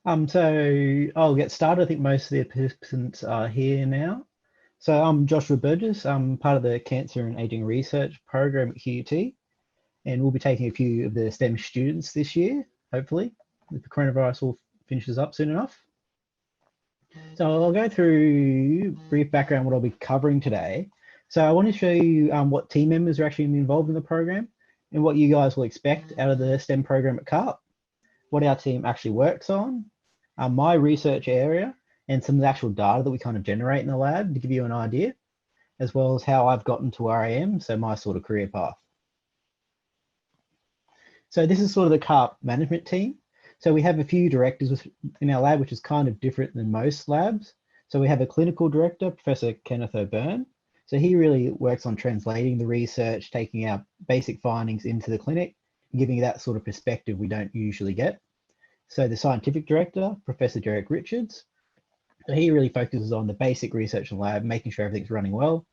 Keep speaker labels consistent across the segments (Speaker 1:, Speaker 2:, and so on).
Speaker 1: So I'll get started. I think most of the participants are here now. So I'm Joshua Burgess. I'm part of the Cancer and Aging Research program at QUT, and we'll be taking a few of the STEM students this year, hopefully, if the coronavirus all finishes up soon enough. So I'll go through brief background what I'll be covering today. So I want to show you what team members are actually involved in the program and what you guys will expect out of the STEM program at QUT, what our team actually works on, my research area, and some of the actual data that we kind of generate in the lab to give you an idea, as well as how I've gotten to where I am, so my sort of career path. So this is sort of the QUT management team. So we have a few directors in our lab, which is kind of different than most labs. So we have a clinical director, Professor Kenneth O'Byrne. So he really works on translating the research, taking our basic findings into the clinic, giving you that sort of perspective we don't usually get. So the scientific director, Professor Derek Richards, so he really focuses on the basic research in the lab, making sure everything's running well,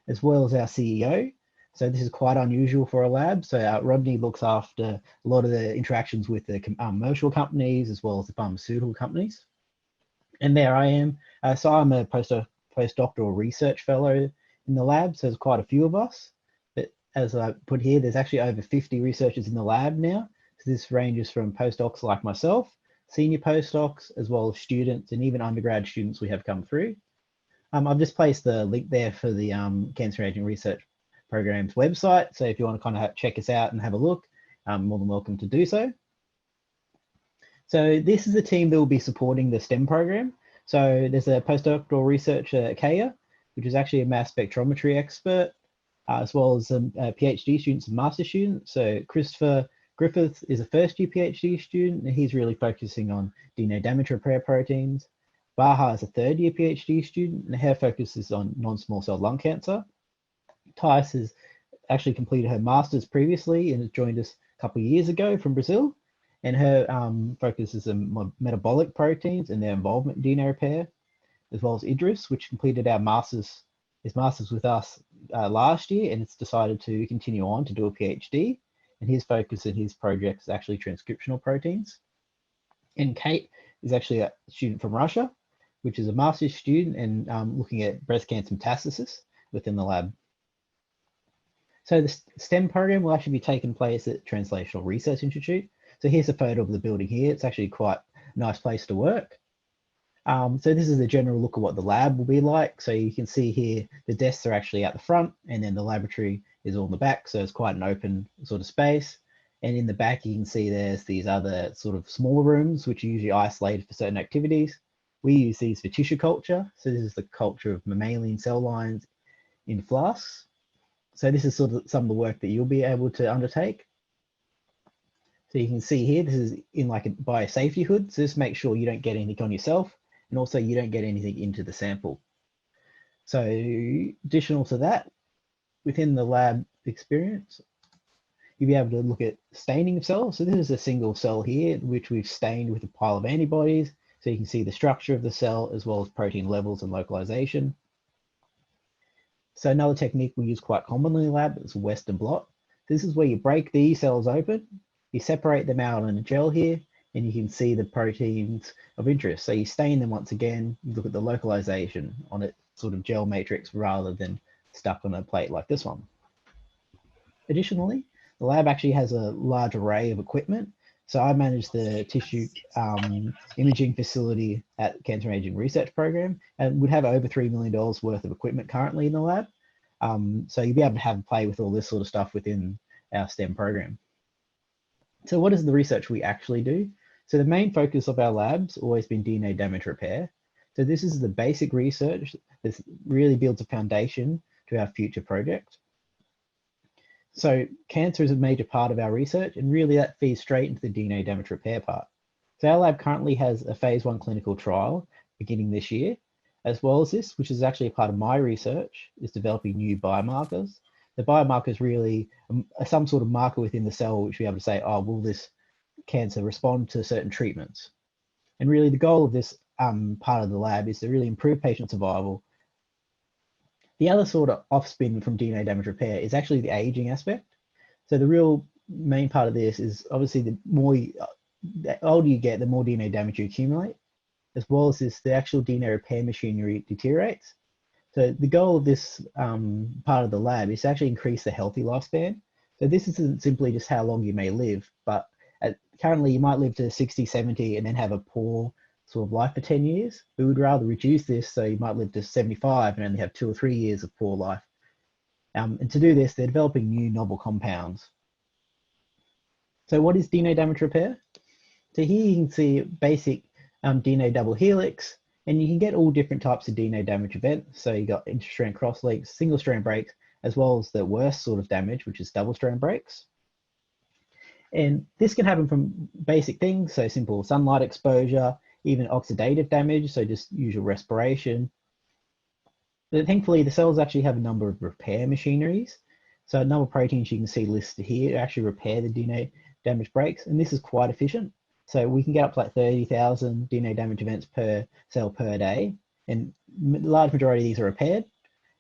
Speaker 1: as well as our CEO. So this is quite unusual for a lab. So Rodney looks after a lot of the interactions with the commercial companies, as well as the pharmaceutical companies. And there I am. So I'm a postdoctoral research fellow in the lab, so there's quite a few of us. But as I put here, there's actually over 50 researchers in the lab now. So this ranges from postdocs like myself, senior postdocs, as well as students and even undergrad students we have come through. I've just placed the link there for the Cancer and Aging Research Program's website. So if you want to kind of check us out and have a look, more than welcome to do so. So this is the team that will be supporting the STEM program. So there's a postdoctoral researcher, Kaya, which is actually a mass spectrometry expert, as well as some PhD students and master students. So Christopher Griffith is a first-year PhD student, and he's really focusing on DNA damage repair proteins. Baha is a third-year PhD student, and her focus is on non-small cell lung cancer. Thais has actually completed her master's previously and has joined us a couple of years ago from Brazil, and her focus is on metabolic proteins and their involvement in DNA repair, as well as Idris, which completed his master's with us last year, and it's decided to continue on to do a PhD. And his focus in his project is actually transcriptional proteins. And Kate is actually a student from Russia, which is a master's student and looking at breast cancer metastasis within the lab. So the STEM program will actually be taking place at Translational Research Institute. So here's a photo of the building here. It's actually quite a nice place to work. So this is a general look at what the lab will be like. So you can see here, the desks are actually out the front, and then the laboratory is all in the back. So it's quite an open sort of space. And in the back, you can see there's these other sort of smaller rooms, which are usually isolated for certain activities. We use these for tissue culture. So this is the culture of mammalian cell lines in flasks. So this is sort of some of the work that you'll be able to undertake. So you can see here, this is in like a biosafety hood. So just make sure you don't get anything on yourself, and also you don't get anything into the sample. So additional to that, within the lab experience, you'll be able to look at staining of cells. So this is a single cell here, which we've stained with a pile of antibodies. So you can see the structure of the cell as well as protein levels and localization. So another technique we use quite commonly in the lab is Western blot. This is where you break these cells open, you separate them out in a gel here, and you can see the proteins of interest. So you stain them once again, you look at the localization on a sort of gel matrix rather than stuck on a plate like this one. Additionally, the lab actually has a large array of equipment. So I manage the tissue imaging facility at Cancer and Aging Research Program, and would have over $3 million worth of equipment currently in the lab. So you'll be able to have a play with all this sort of stuff within our STEM program. So what is the research we actually do? So the main focus of our lab's always been DNA damage repair. So this is the basic research that really builds a foundation to our future project. So cancer is a major part of our research, and really that feeds straight into the DNA damage repair part. So our lab currently has a phase 1 clinical trial beginning this year, as well as this, which is actually a part of my research, is developing new biomarkers. The biomarker is really some sort of marker within the cell, which we have to say, oh, will this cancer respond to certain treatments? And really the goal of this part of the lab is to really improve patient survival. The other sort of offspin from DNA damage repair is actually the aging aspect. So the real main part of this is obviously the more the older you get, the more DNA damage you accumulate, as well as this, the actual DNA repair machinery deteriorates. So the goal of this part of the lab is to actually increase the healthy lifespan. So this isn't simply just how long you may live, but currently you might live to 60, 70 and then have a poor sort of life for 10 years. We would rather reduce this, so you might live to 75 and only have 2 or 3 years of poor life. And to do this, they're developing new novel compounds. So what is DNA damage repair? So here you can see basic DNA double helix, and you can get all different types of DNA damage events. So you got interstrand cross-links, single-strand breaks, as well as the worst sort of damage, which is double-strand breaks. And this can happen from basic things, so simple sunlight exposure, even oxidative damage, so just usual respiration. But thankfully, the cells actually have a number of repair machineries. So a number of proteins you can see listed here actually repair the DNA damage breaks, and this is quite efficient. So we can get up to like 30,000 DNA damage events per cell per day, and the large majority of these are repaired.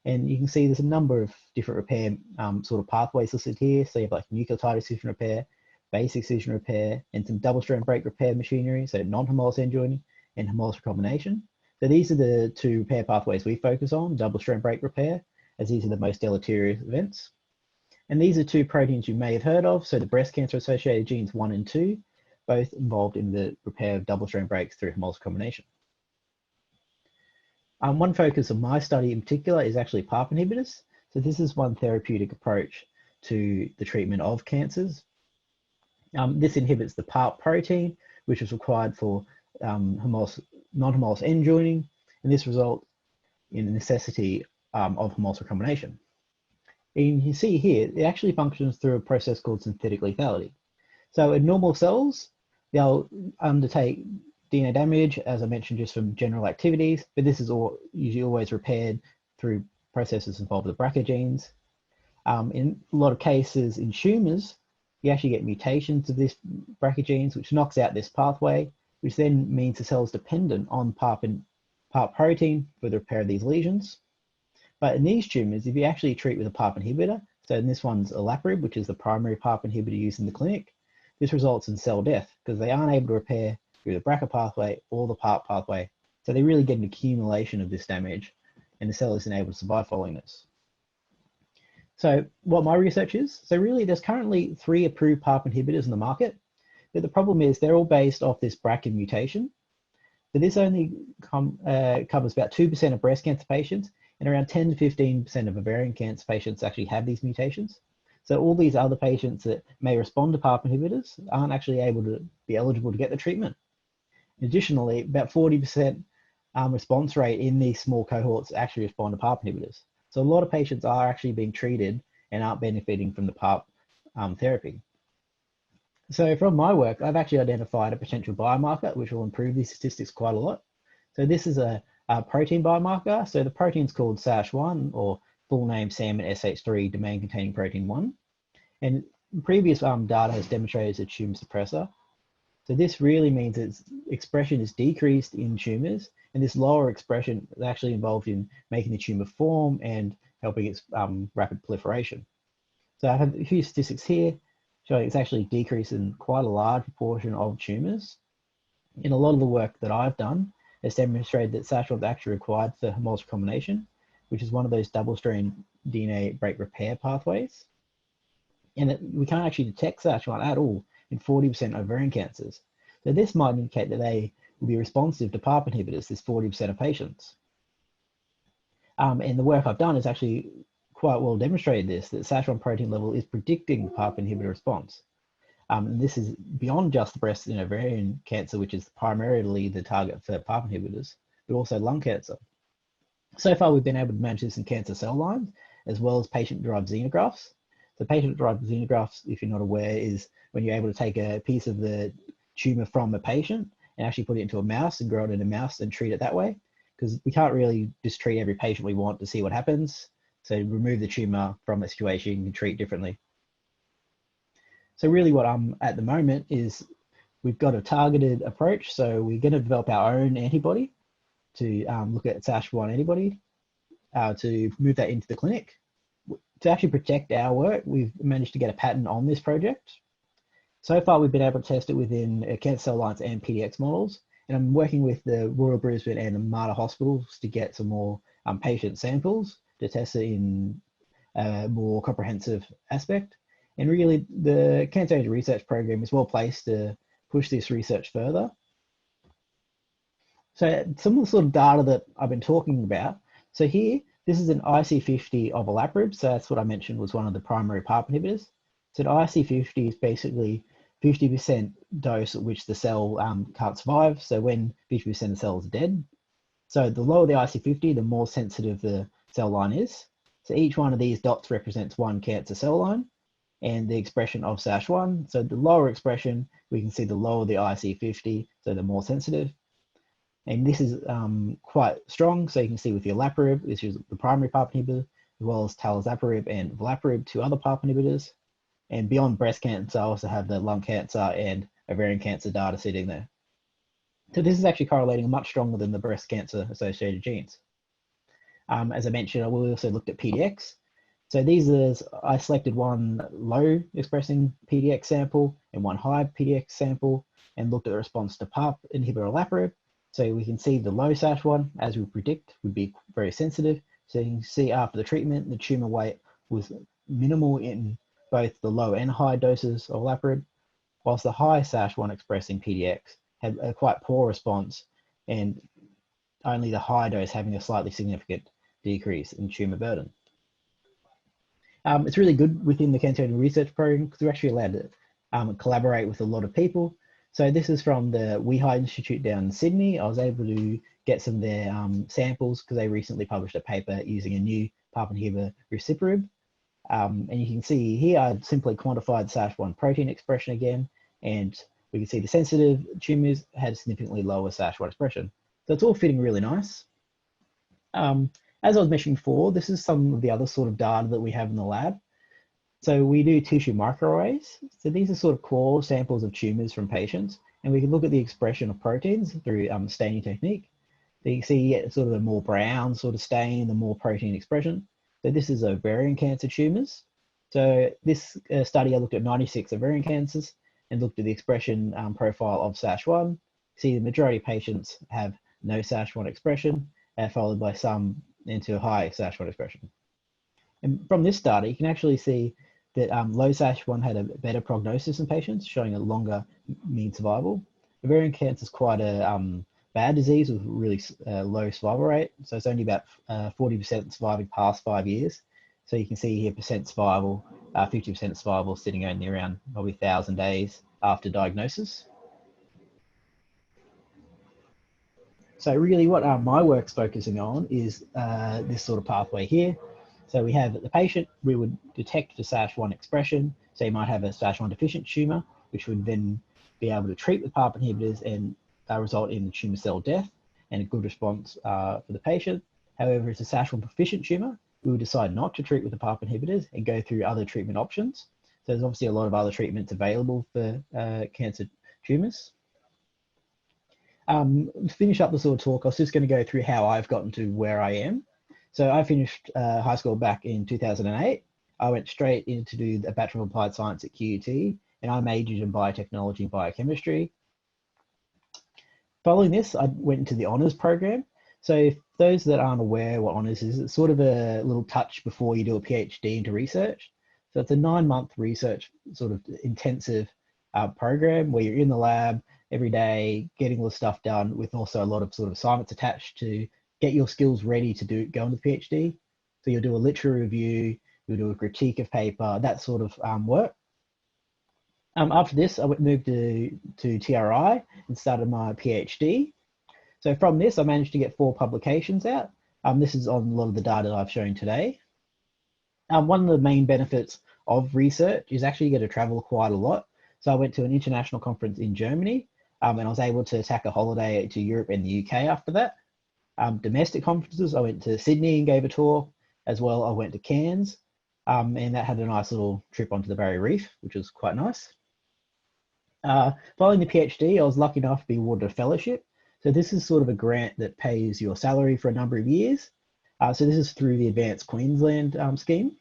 Speaker 1: And you can see there's a number of different repair sort of pathways listed here. So you have like nucleotide excision repair, base excision repair, and some double-strand break repair machinery, so non-homologous end joining and homologous recombination. So these are the two repair pathways we focus on, double-strand break repair, as these are the most deleterious events. And these are two proteins you may have heard of, so the breast cancer-associated genes 1 and 2, both involved in the repair of double-strand breaks through homologous recombination. One focus of my study in particular is actually PARP inhibitors. So this is one therapeutic approach to the treatment of cancers. This inhibits the PARP protein, which is required for non-homologous end joining, and this results in the necessity of homologous recombination. And you see here, it actually functions through a process called synthetic lethality. So in normal cells, they'll undertake DNA damage, as I mentioned, just from general activities, but this is usually always repaired through processes involving the BRCA genes. In a lot of cases in tumors, you actually get mutations of this BRCA genes, which knocks out this pathway, which then means the cell is dependent on PARP protein for the repair of these lesions. But in these tumors, if you actually treat with a PARP inhibitor, so in this one's olaparib, which is the primary PARP inhibitor used in the clinic, this results in cell death because they aren't able to repair through the BRCA pathway or the PARP pathway. So they really get an accumulation of this damage, and the cell isn't able to survive following this. So what my research is, so really there's currently 3 approved PARP inhibitors in the market, but the problem is they're all based off this BRCA mutation. So this only covers about 2% of breast cancer patients, and around 10 to 15% of ovarian cancer patients actually have these mutations. So all these other patients that may respond to PARP inhibitors aren't actually able to be eligible to get the treatment. Additionally, about 40% response rate in these small cohorts actually respond to PARP inhibitors. So a lot of patients are actually being treated and aren't benefiting from the PARP therapy. So from my work, I've actually identified a potential biomarker which will improve these statistics quite a lot. So this is a protein biomarker. So the protein's called SASH1, or full name salmon SH3 domain containing protein 1. And previous data has demonstrated it's a tumor suppressor. So this really means its expression is decreased in tumors, and this lower expression is actually involved in making the tumor form and helping its rapid proliferation. So I have a few statistics here showing it's actually decreased in quite a large proportion of tumors. In a lot of the work that I've done, it's demonstrated that SASH1 is actually required for homologous recombination, which is one of those double-strand DNA break repair pathways. And we can't actually detect SASH1 at all in 40% of ovarian cancers. So this might indicate that they will be responsive to PARP inhibitors, this 40% of patients. And the work I've done is actually quite well demonstrated this, that SASH1 protein level is predicting PARP inhibitor response. And this is beyond just breast and ovarian cancer, which is primarily the target for PARP inhibitors, but also lung cancer. So far, we've been able to manage this in cancer cell lines, as well as patient-derived xenografts. So patient-derived xenografts, if you're not aware, is when you're able to take a piece of the tumor from a patient and actually put it into a mouse and grow it in a mouse and treat it that way. Because we can't really just treat every patient we want to see what happens. So remove the tumor from a situation and treat differently. So really what I'm at the moment is we've got a targeted approach. So we're going to develop our own antibody to look at SASH1 antibody to move that into the clinic. To actually protect our work, we've managed to get a patent on this project. So far, we've been able to test it within cancer cell lines and PDX models, and I'm working with the Royal Brisbane and the Mater hospitals to get some more patient samples to test it in a more comprehensive aspect. And really, the Cancer Age Research Program is well placed to push this research further. So some of the sort of data that I've been talking about. So here, this is an IC50 of olaparib. So that's what I mentioned was one of the primary PARP inhibitors. So the IC50 is basically 50% dose at which the cell can't survive. So when 50% of the cell is dead. So the lower the IC50, the more sensitive the cell line is. So each one of these dots represents one cancer cell line and the expression of SASH1. So the lower expression, we can see the lower the IC50, so the more sensitive. And this is quite strong. So you can see with the olaparib, this is the primary PARP inhibitor, as well as talazoparib and olaparib, two other PARP inhibitors. And beyond breast cancer, I also have the lung cancer and ovarian cancer data sitting there. So this is actually correlating much stronger than the breast cancer associated genes. As I mentioned, we also looked at PDX. So I selected one low expressing PDX sample and one high PDX sample and looked at the response to PARP inhibitor olaparib. So we can see the low SASH1, as we predict, would be very sensitive. So you can see after the treatment, the tumor weight was minimal in both the low and high doses of olaparib, whilst the high SASH1 expressing PDX had a quite poor response and only the high dose having a slightly significant decrease in tumor burden. It's really good within the Cancer Research Program because we're actually allowed to collaborate with a lot of people. So this is from the WEHI Institute down in Sydney. I was able to get some of their samples because they recently published a paper using a new PARP inhibitor, ruciparib. And you can see here, I simply quantified SASH1 protein expression again, and we can see the sensitive tumors had significantly lower SASH1 expression. So it's all fitting really nice. As I was mentioning before, this is some of the other sort of data that we have in the lab. So we do tissue microarrays. So these are sort of core samples of tumors from patients, and we can look at the expression of proteins through staining technique. So you can see sort of the more brown sort of stain, the more protein expression. So this is ovarian cancer tumors. So this study, I looked at 96 ovarian cancers and looked at the expression profile of SASH1. See the majority of patients have no SASH1 expression, followed by some into high SASH1 expression. And from this data, you can actually see that low SASH1 had a better prognosis in patients, showing a longer mean survival. Ovarian cancer is quite a bad disease with really low survival rate. So it's only about 40% surviving past 5 years. So you can see here percent survival, 50% survival sitting only around probably 1,000 days after diagnosis. So really what my work's focusing on is this sort of pathway here. So we have the patient, we would detect the SASH1 expression. So you might have a SASH1 deficient tumor, which would then be able to treat with PARP inhibitors and result in tumor cell death and a good response for the patient. However, if it's a SASH1 proficient tumor, we would decide not to treat with the PARP inhibitors and go through other treatment options. So there's obviously a lot of other treatments available for cancer tumors. To finish up the sort of talk, I was just going to go through how I've gotten to where I am. So I finished high school back in 2008. I went straight in to do a Bachelor of Applied Science at QUT, and I majored in biotechnology and biochemistry. Following this, I went into the honours program. So for those that aren't aware what honours is, it's sort of a little touch before you do a PhD into research. So it's a 9-month research sort of intensive program where you're in the lab every day, getting all the stuff done with also a lot of sort of assignments attached to get your skills ready to go into the PhD. So you'll do a literature review, you'll do a critique of paper, that sort of work. After this, I moved to TRI and started my PhD. So from this, I managed to get 4 publications out. This is on a lot of the data I've shown today. One of the main benefits of research is actually you get to travel quite a lot. So I went to an international conference in Germany, and I was able to tack a holiday to Europe and the UK after that. Domestic conferences, I went to Sydney and gave a talk. As well, I went to Cairns, and that had a nice little trip onto the Barrier Reef, which was quite nice. Following the PhD, I was lucky enough to be awarded a fellowship. So this is sort of a grant that pays your salary for a number of years. So this is through the Advanced Queensland scheme.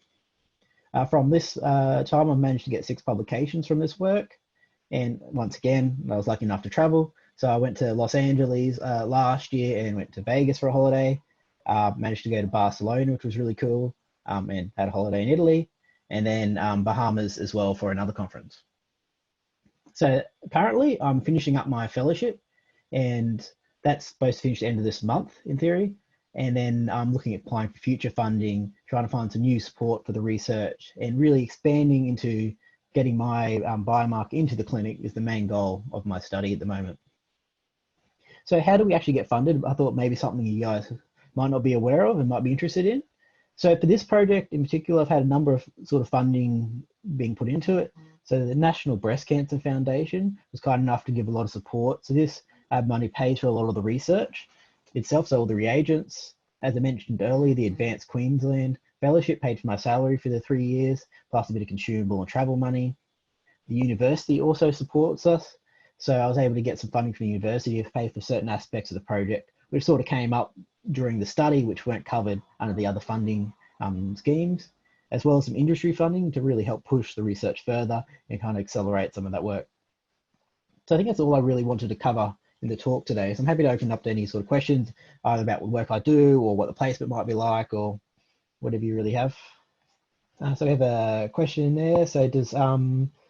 Speaker 1: From this time, I've managed to get 6 publications from this work. And once again, I was lucky enough to travel. So I went to Los Angeles last year and went to Vegas for a holiday. Managed to go to Barcelona, which was really cool, and had a holiday in Italy, and then Bahamas as well for another conference. So currently I'm finishing up my fellowship, and that's supposed to finish the end of this month in theory. And then I'm looking at applying for future funding, trying to find some new support for the research, and really expanding into getting my biomarker into the clinic is the main goal of my study at the moment. So how do we actually get funded? I thought maybe something you guys might not be aware of and might be interested in. So for this project in particular, I've had a number of sort of funding being put into it. So the National Breast Cancer Foundation was kind enough to give a lot of support. So this money pays for a lot of the research itself, so all the reagents. As I mentioned earlier, the Advanced Queensland Fellowship paid for my salary for the 3 years, plus a bit of consumable and travel money. The university also supports us. So I was able to get some funding from the university to pay for certain aspects of the project, which sort of came up during the study, which weren't covered under the other funding schemes, as well as some industry funding to really help push the research further and kind of accelerate some of that work. So I think that's all I really wanted to cover in the talk today. So I'm happy to open up to any sort of questions, either about what work I do or what the placement might be like or whatever you really have. So we have a question there. So does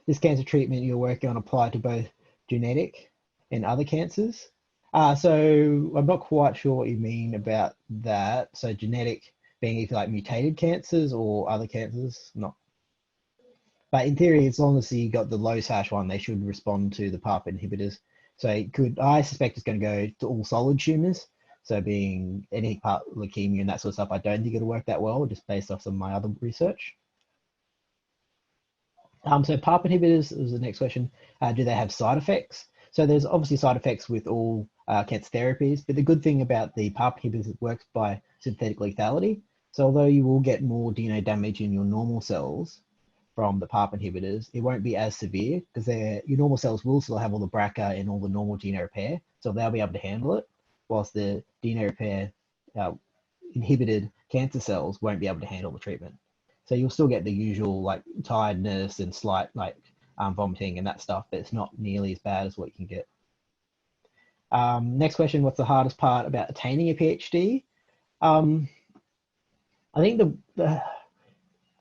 Speaker 1: this cancer treatment you're working on apply to both genetic and other cancers? So I'm not quite sure what you mean about that. So genetic being either like mutated cancers or other cancers, not. But in theory, as long as you got the low SASH one, they should respond to the PARP inhibitors. So it could, I suspect it's going to go to all solid tumors. So being any part leukemia and that sort of stuff, I don't think it'll work that well, just based off some of my other research. So PARP inhibitors is the next question. Do they have side effects? So there's obviously side effects with all cancer therapies, but the good thing about the PARP inhibitors, it works by synthetic lethality. So although you will get more DNA damage in your normal cells from the PARP inhibitors, it won't be as severe because your normal cells will still have all the BRCA and all the normal DNA repair, so they'll be able to handle it, whilst the DNA repair inhibited cancer cells won't be able to handle the treatment. So you'll still get the usual like tiredness and slight like vomiting and that stuff, but it's not nearly as bad as what you can get. Next question, what's the hardest part about attaining a PhD? I think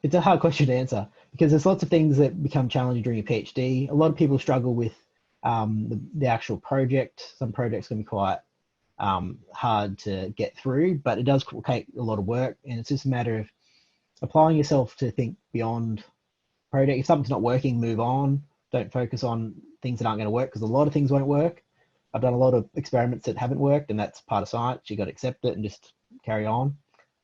Speaker 1: it's a hard question to answer because there's lots of things that become challenging during a PhD. A lot of people struggle with the actual project. Some projects can be quite hard to get through, but it does take a lot of work, and it's just a matter of applying yourself to think beyond project. If something's not working, move on. Don't focus on things that aren't going to work because a lot of things won't work. I've done a lot of experiments that haven't worked, and that's part of science. You got to accept it and just carry on.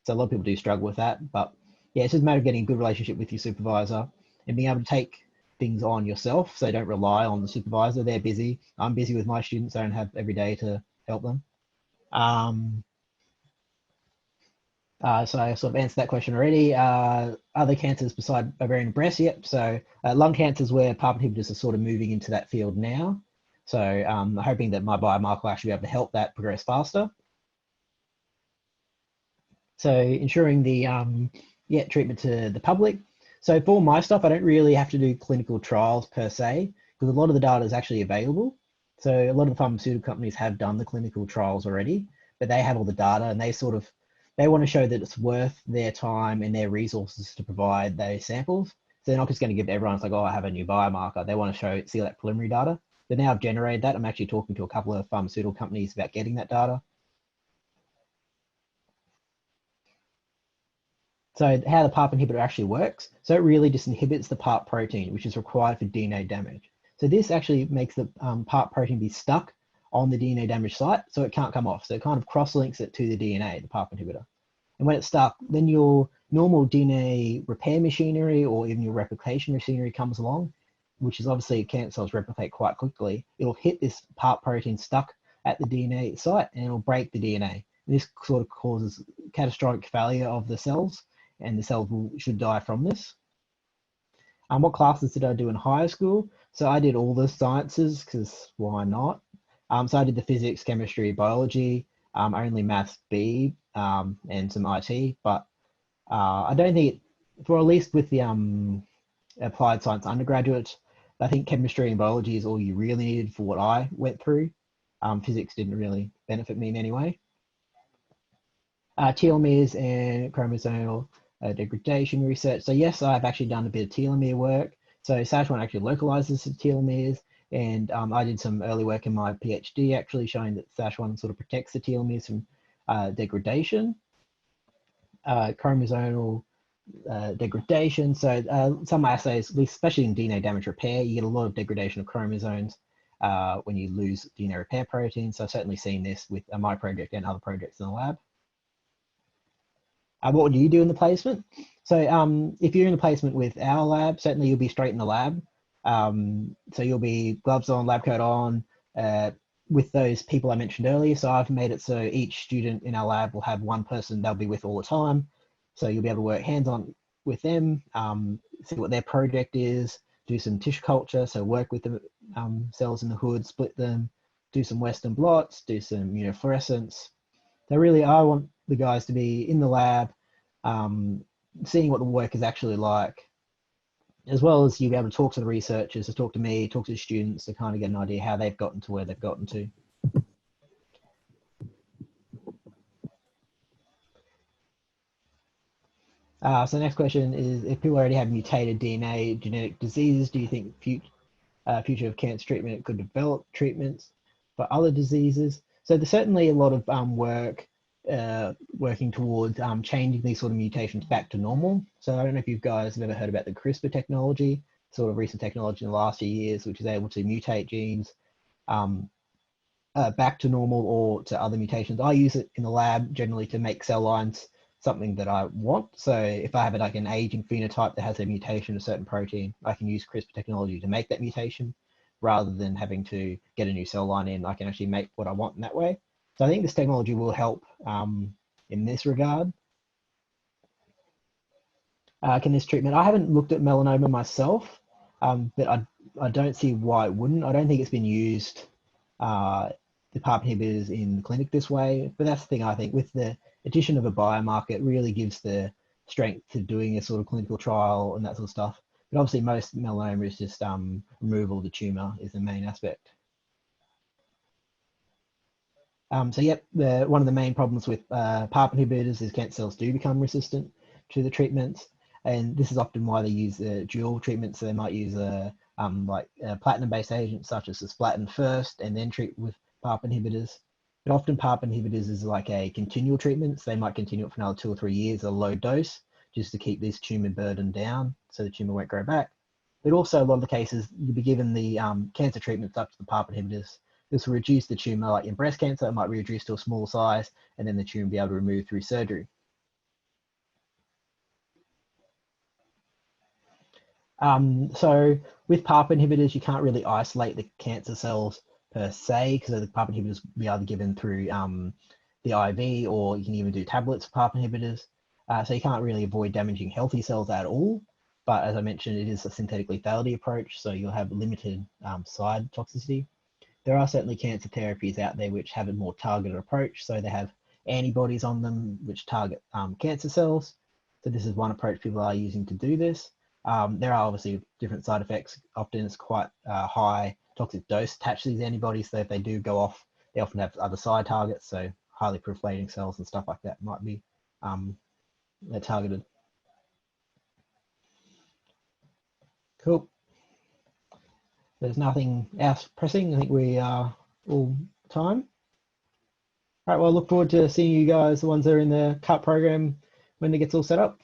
Speaker 1: So a lot of people do struggle with that, but yeah, it's just a matter of getting a good relationship with your supervisor and being able to take things on yourself. So don't rely on the supervisor. They're busy. I'm busy with my students. I don't have every day to help them. So I sort of answered that question already. Other cancers beside ovarian and breast, yep. So lung cancer is where PARP inhibitors are sort of moving into that field now. So I'm hoping that my biomarker will actually be able to help that progress faster. So ensuring the treatment to the public. So for my stuff, I don't really have to do clinical trials per se, because a lot of the data is actually available. So a lot of the pharmaceutical companies have done the clinical trials already, but they have all the data and they want to show that it's worth their time and their resources to provide those samples. So they're not just going to give everyone, it's like, oh, I have a new biomarker. They want to see that preliminary data. So now I've generated that. I'm actually talking to a couple of pharmaceutical companies about getting that data. So how the PARP inhibitor actually works. So it really just inhibits the PARP protein, which is required for DNA damage. So this actually makes the PARP protein be stuck on the DNA damage site, so it can't come off. So it kind of cross-links it to the DNA, the PARP inhibitor. And when it's stuck, then your normal DNA repair machinery or even your replication machinery comes along, which is obviously cancer cells replicate quite quickly. It'll hit this PARP protein stuck at the DNA site and it'll break the DNA. And this sort of causes catastrophic failure of the cells, and the cells should die from this. What classes did I do in high school? So I did all the sciences because why not? So I did the physics, chemistry, biology, only maths B, and some IT, but I don't think for at least with the applied science undergraduate, I think chemistry and biology is all you really needed for what I went through. Physics didn't really benefit me in any way. Telomeres and chromosomal degradation research. So yes, I've actually done a bit of telomere work. So SASH1 actually localizes the telomeres, and I did some early work in my PhD actually showing that SASH1 sort of protects the telomeres from degradation. Chromosomal degradation. So some assays, especially in DNA damage repair, you get a lot of degradation of chromosomes when you lose DNA repair proteins. So I've certainly seen this with my project and other projects in the lab. What would you do in the placement? So if you're in the placement with our lab, certainly you'll be straight in the lab. So you'll be gloves on, lab coat on, with those people I mentioned earlier. So I've made it so each student in our lab will have one person they'll be with all the time. So you'll be able to work hands-on with them, see what their project is, do some tissue culture, so work with the cells in the hood, split them, do some Western blots, do some immunofluorescence. So really, I want the guys to be in the lab, seeing what the work is actually like, as well as you'll be able to talk to the researchers, to talk to me, talk to the students, to kind of get an idea how they've gotten to where they've gotten to. So the next question is, if people already have mutated DNA, genetic diseases, do you think future of cancer treatment could develop treatments for other diseases? So there's certainly a lot of work working towards changing these sort of mutations back to normal. So I don't know if you guys have ever heard about the CRISPR technology, sort of recent technology in the last few years, which is able to mutate genes back to normal or to other mutations. I use it in the lab generally to make cell lines something that I want. So if I have like an aging phenotype that has a mutation of a certain protein, I can use CRISPR technology to make that mutation rather than having to get a new cell line in. I can actually make what I want in that way. So I think this technology will help in this regard. Can this treatment, I haven't looked at melanoma myself, but I don't see why it wouldn't. I don't think it's been used, the PARP inhibitors in the clinic this way, but that's the thing I think with the addition of a biomarker, it really gives the strength to doing a sort of clinical trial and that sort of stuff. But obviously most melanoma is just removal of the tumor is the main aspect. So yep, one of the main problems with PARP inhibitors is cancer cells do become resistant to the treatments. And this is often why they use dual treatments. So they might use a platinum-based agents such as cisplatin first and then treat with PARP inhibitors. But often PARP inhibitors is like a continual treatment. So they might continue it for another 2 or 3 years at a low dose just to keep this tumor burden down so the tumor won't grow back. But also a lot of the cases, you'll be given the cancer treatments up to the PARP inhibitors. This will reduce the tumor, like in breast cancer, it might be reduced to a small size and then the tumor will be able to remove through surgery. So with PARP inhibitors, you can't really isolate the cancer cells per se, because the PARP inhibitors will be either given through the IV, or you can even do tablets of PARP inhibitors. So you can't really avoid damaging healthy cells at all. But as I mentioned, it is a synthetic lethality approach, so you'll have limited side toxicity. There are certainly cancer therapies out there which have a more targeted approach. So they have antibodies on them which target cancer cells. So this is one approach people are using to do this. There are obviously different side effects. Often it's quite high toxic dose attached to these antibodies. So if they do go off, they often have other side targets. So highly proliferating cells and stuff like that might be targeted. Cool. There's nothing else pressing. I think we are all time. All right, well, I look forward to seeing you guys, the ones that are in the CUT program, when it gets all set up.